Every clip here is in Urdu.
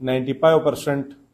95%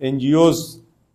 NGOs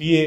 TA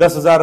10,000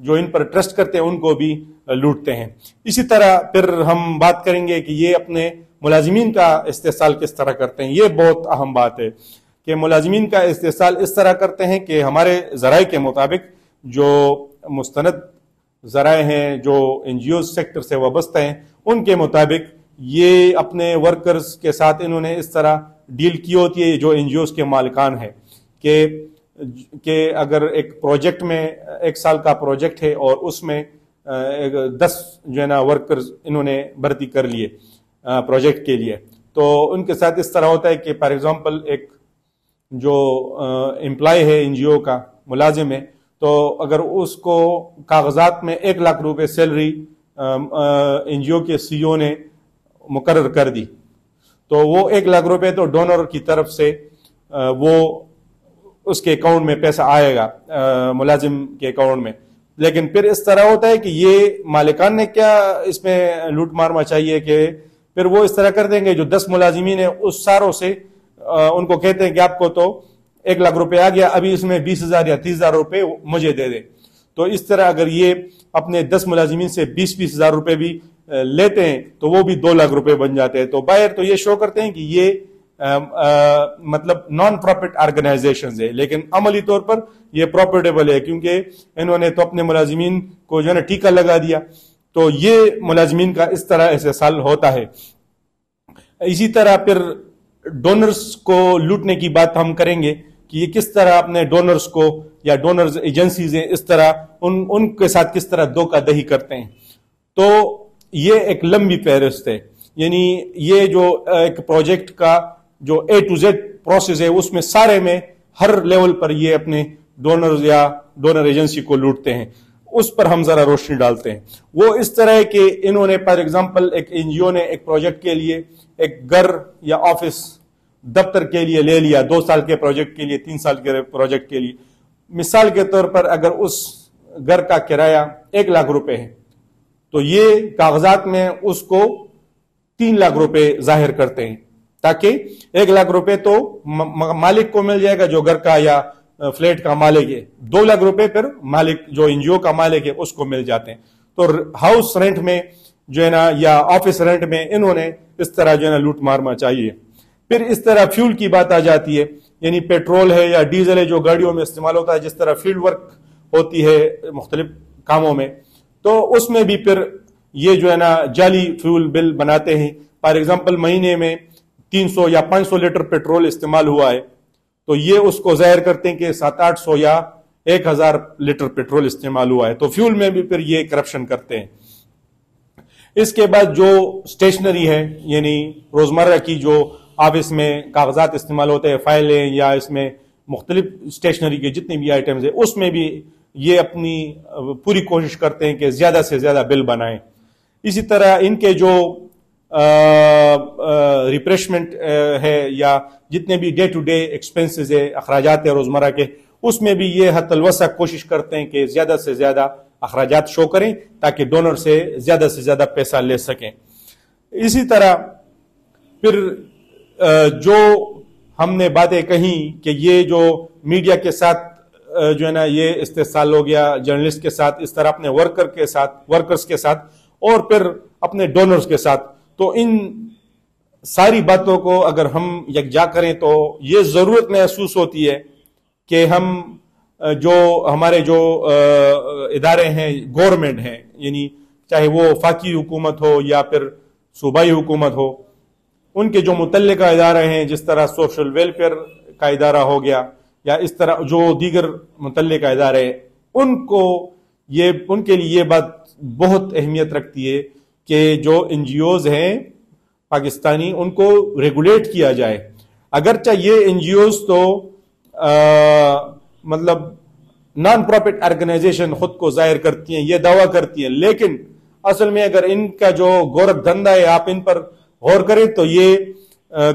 جو ان پر ٹرسٹ کرتے ہیں ان کو بھی لوٹتے ہیں۔ اسی طرح پھر ہم بات کریں گے کہ یہ اپنے ملازمین کا استحصال کس طرح کرتے ہیں۔ یہ بہت اہم بات ہے کہ ملازمین کا استحصال اس طرح کرتے ہیں کہ ہمارے ذرائع کے مطابق جو مستند ذرائع ہیں جو این جی او سیکٹر سے وابستہ ہیں ان کے مطابق یہ اپنے ورکرز کے ساتھ انہوں نے اس طرح ڈیل کی ہوتی ہے، جو این جی اوز کے مالکان ہیں، کہ اگر ایک پروجیکٹ میں 1 سال کا پروجیکٹ ہے اور اس میں 10 جو ہے نا ورکرز انہوں نے بھرتی کر لیے پروجیکٹ کے لیے، تو ان کے ساتھ اس طرح ہوتا ہے کہ فار ایگزامپل ایک جو امپلائی ہے این جی او کا ملازم ہے، تو اگر اس کو کاغذات میں 1 لاکھ روپے سیلری این جی او کے سی او نے مقرر کر دی، تو وہ 1 لاکھ روپے تو ڈونر کی طرف سے وہ اس کے اکاؤنٹ میں پیسہ آئے گا ملازم کے اکاؤنٹ میں، لیکن پھر اس طرح ہوتا ہے کہ یہ مالکان نے کیا اس میں لوٹ مار مچائی کہ پھر وہ اس طرح کر دیں گے جو 10 ملازمین ہیں اس ساروں سے ان کو کہتے ہیں کہ آپ کو تو 1 لاکھ روپے آ گیا، ابھی اس میں 20,000 یا 30,000 روپے مجھے دے دیں۔ تو اس طرح اگر یہ اپنے 10 ملازمین سے 20,000 روپے بھی لیتے ہیں تو وہ بھی 2 لاکھ روپے بن جاتے ہیں۔ تو باہر تو یہ شو کرتے ہیں کہ یہ مطلب نان پروفٹ آرگنائزیشنز ہے، لیکن عملی طور پر یہ پروفیٹیبل ہے کیونکہ انہوں نے تو اپنے ملازمین کو جو ہے نا ٹیکہ لگا دیا۔ تو یہ ملازمین کا اس طرح استحصال ہوتا ہے۔ اسی طرح پھر ڈونرز کو لوٹنے کی بات ہم کریں گے کہ یہ کس طرح اپنے ڈونرز کو یا ڈونرز ایجنسیز ہیں اس طرح ان کے ساتھ کس طرح دھوکہ دہی کرتے ہیں۔ تو یہ ایک لمبی فہرست ہے، یعنی یہ جو ایک پروجیکٹ کا جو A to Z پروسیس ہے اس میں سارے میں ہر لیول پر یہ اپنے ڈونرز یا ڈونر ایجنسی کو لوٹتے ہیں، اس پر ہم ذرا روشنی ڈالتے ہیں۔ وہ اس طرح ہے کہ انہوں نے فار ایگزامپل ایک این جی او نے ایک پروجیکٹ کے لیے ایک گھر یا آفس دفتر کے لیے لے لیا 2 سال کے پروجیکٹ کے لیے، 3 سال کے پروجیکٹ کے لیے۔ مثال کے طور پر اگر اس گھر کا کرایہ 1 لاکھ روپے ہے تو یہ کاغذات میں اس کو 3 لاکھ روپے ظاہر کرتے ہیں، تاکہ 1 لاکھ روپے تو مالک کو مل جائے گا جو گھر کا یا فلیٹ کا مالک ہے، 2 لاکھ روپے پھر مالک جو این جی او کا مالک ہے اس کو مل جاتے ہیں۔ تو ہاؤس رینٹ میں جو ہے نا یا آفس رینٹ میں انہوں نے اس طرح جو ہے نا لوٹ مار مچائی ہے۔ پھر اس طرح فیول کی بات آ جاتی ہے، یعنی پیٹرول ہے یا ڈیزل ہے جو گاڑیوں میں استعمال ہوتا ہے، جس طرح فیلڈ ورک ہوتی ہے مختلف کاموں میں، تو اس میں بھی پھر یہ جو ہے نا جعلی فیول بل بناتے ہیں۔ فار ایگزامپل مہینے میں 300 یا 500 لیٹر پیٹرول استعمال ہوا ہے تو یہ اس کو ظاہر کرتے ہیں کہ 700-800 یا 1000 لیٹر پیٹرول استعمال ہوا ہے، تو فیول میں بھی پھر یہ کرپشن کرتے ہیں۔ اس کے بعد جو اسٹیشنری ہے، یعنی روزمرہ کی جو آفس میں کاغذات استعمال ہوتے ہیں، فائلیں یا اس میں مختلف اسٹیشنری کے جتنے بھی آئٹمز ہیں، اس میں بھی یہ اپنی پوری کوشش کرتے ہیں کہ زیادہ سے زیادہ بل بنائیں۔ اسی طرح ان کے جو ریفریشمنٹ ہے یا جتنے بھی ڈے ٹو ڈے ایکسپنسز ہے، اخراجات ہیں روزمرہ کے، اس میں بھی یہ حد الوسع کوشش کرتے ہیں کہ زیادہ سے زیادہ اخراجات شو کریں تاکہ ڈونر سے زیادہ پیسہ لے سکیں۔ اسی طرح پھر جو ہم نے باتیں کہیں کہ یہ جو میڈیا کے ساتھ جو ہے نا یہ استحصال ہو گیا، جرنلسٹ کے ساتھ اس طرح اپنے ورکرز کے ساتھ اور پھر اپنے ڈونرز کے ساتھ، تو ان ساری باتوں کو اگر ہم یکجا کریں تو یہ ضرورت محسوس ہوتی ہے کہ ہم جو ہمارے جو ادارے ہیں گورنمنٹ ہیں، یعنی چاہے وہ وفاقی حکومت ہو یا پھر صوبائی حکومت ہو، ان کے جو متعلقہ ادارے ہیں جس طرح سوشل ویلفیئر کا ادارہ ہو گیا یا اس طرح جو دیگر متعلقہ ادارے ہیں، ان کے لیے یہ بات بہت اہمیت رکھتی ہے کہ جو این جی اوز ہیں پاکستانی ان کو ریگولیٹ کیا جائے۔ اگرچہ یہ این جی اوز تو مطلب نان پروفٹ آرگنائزیشن خود کو ظاہر کرتی ہیں، یہ دعویٰ کرتی ہیں، لیکن اصل میں اگر ان کا جو گورکھ دھندا ہے آپ ان پر غور کریں تو یہ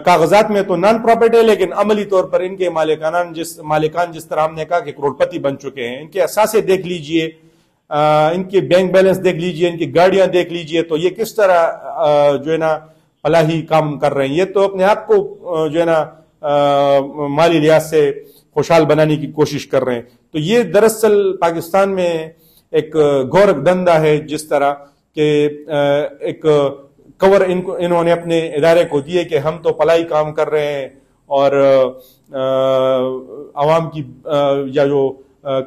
کاغذات میں تو نان پروفٹ ہے، لیکن عملی طور پر ان کے مالکان جس طرح ہم نے کہا کہ کروڑپتی بن چکے ہیں۔ ان کے اثاثے دیکھ لیجئے، ان کے بینک بیلنس دیکھ لیجئے، ان کی گاڑیاں دیکھ لیجئے، تو یہ کس طرح جو ہے نا فلاحی کام کر رہے ہیں۔ یہ تو اپنے آپ کو جو ہے نا مالی لحاظ سے خوشحال بنانے کی کوشش کر رہے ہیں۔ تو یہ دراصل پاکستان میں ایک گورکھ دھندا ہے، جس طرح کہ ایک کور انہوں نے اپنے ادارے کو دیے کہ ہم تو فلاحی کام کر رہے ہیں اور عوام کی یا جو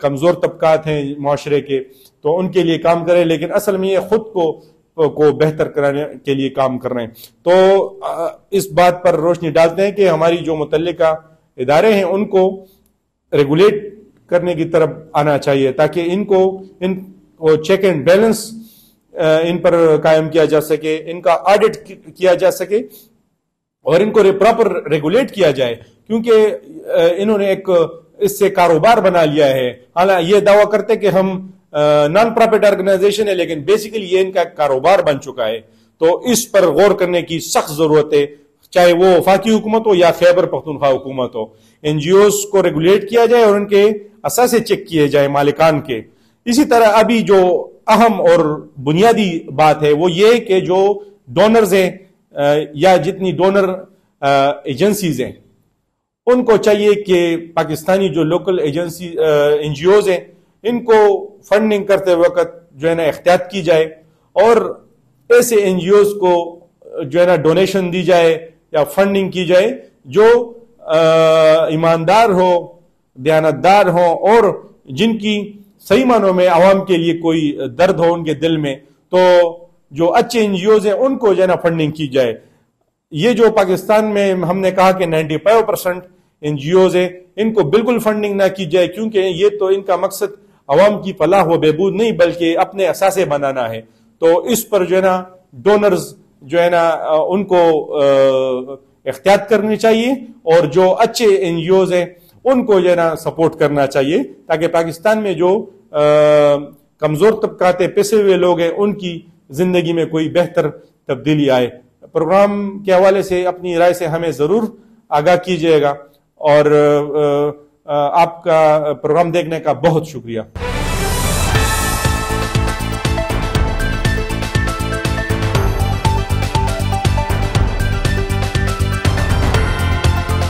کمزور طبقات ہیں معاشرے کے تو ان کے لیے کام کریں، لیکن اصل میں یہ خود کو بہتر کرانے کے لیے کام کر رہے ہیں۔ تو اس بات پر روشنی ڈالتے ہیں کہ ہماری جو متعلقہ ادارے ہیں ان کو ریگولیٹ کرنے کی طرف آنا چاہیے، تاکہ ان کو چیک اینڈ بیلنس ان پر قائم کیا جا سکے، ان کا آڈٹ کیا جا سکے اور ان کو پراپر ریگولیٹ کیا جائے، کیونکہ انہوں نے ایک اس سے کاروبار بنا لیا ہے۔ حالانکہ یہ دعویٰ کرتے کہ ہم نان پروفٹ آرگنائزیشن ہے، لیکن بیسیکلی یہ ان کا کاروبار بن چکا ہے۔ تو اس پر غور کرنے کی سخت ضرورت ہے، چاہے وہ وفاقی حکومت ہو یا خیبر پختونخوا حکومت ہو۔ این جی اوز کو ریگولیٹ کیا جائے اور ان کے اثاثے چیک کیے جائے مالکان کے۔ اسی طرح ابھی جو اہم اور بنیادی بات ہے وہ یہ کہ جو ڈونرز ہیں یا جتنی ڈونر ایجنسیز ہیں ان کو چاہیے کہ پاکستانی جو local agency N G Os ہیں ان کو فنڈنگ کرتے وقت جو ہے نا احتیاط کی جائے، اور ایسے این جی اوز کو جو ہے نا ڈونیشن دی جائے یا فنڈنگ کی جائے جو ایماندار ہو، دیانتدار ہو اور جن کی صحیح معنوں میں عوام کے لیے کوئی درد ہو ان کے دل میں، تو جو اچھے این جی اوز ہیں ان کو جو ہے نا فنڈنگ کی جائے۔ یہ جو پاکستان میں ہم نے کہا کہ 95% این جی اوز ہیں ان کو بالکل فنڈنگ نہ کی جائے، کیونکہ یہ تو ان کا مقصد عوام کی فلاح و بہبود نہیں بلکہ اپنے اثاثے بنانا ہے۔ تو اس پر جو ہے نا ڈونرز جو ہے نا ان کو احتیاط کرنی چاہیے، اور جو اچھے این جی اوز ہیں ان کو جو ہے نا سپورٹ کرنا چاہیے، تاکہ پاکستان میں جو کمزور طبقات پیسے ہوئے لوگ ہیں ان کی زندگی میں کوئی بہتر تبدیلی آئے۔ پروگرام کے حوالے سے اپنی رائے سے ہمیں ضرور آگاہ کیجیے گا، اور آپ کا پروگرام دیکھنے کا بہت شکریہ۔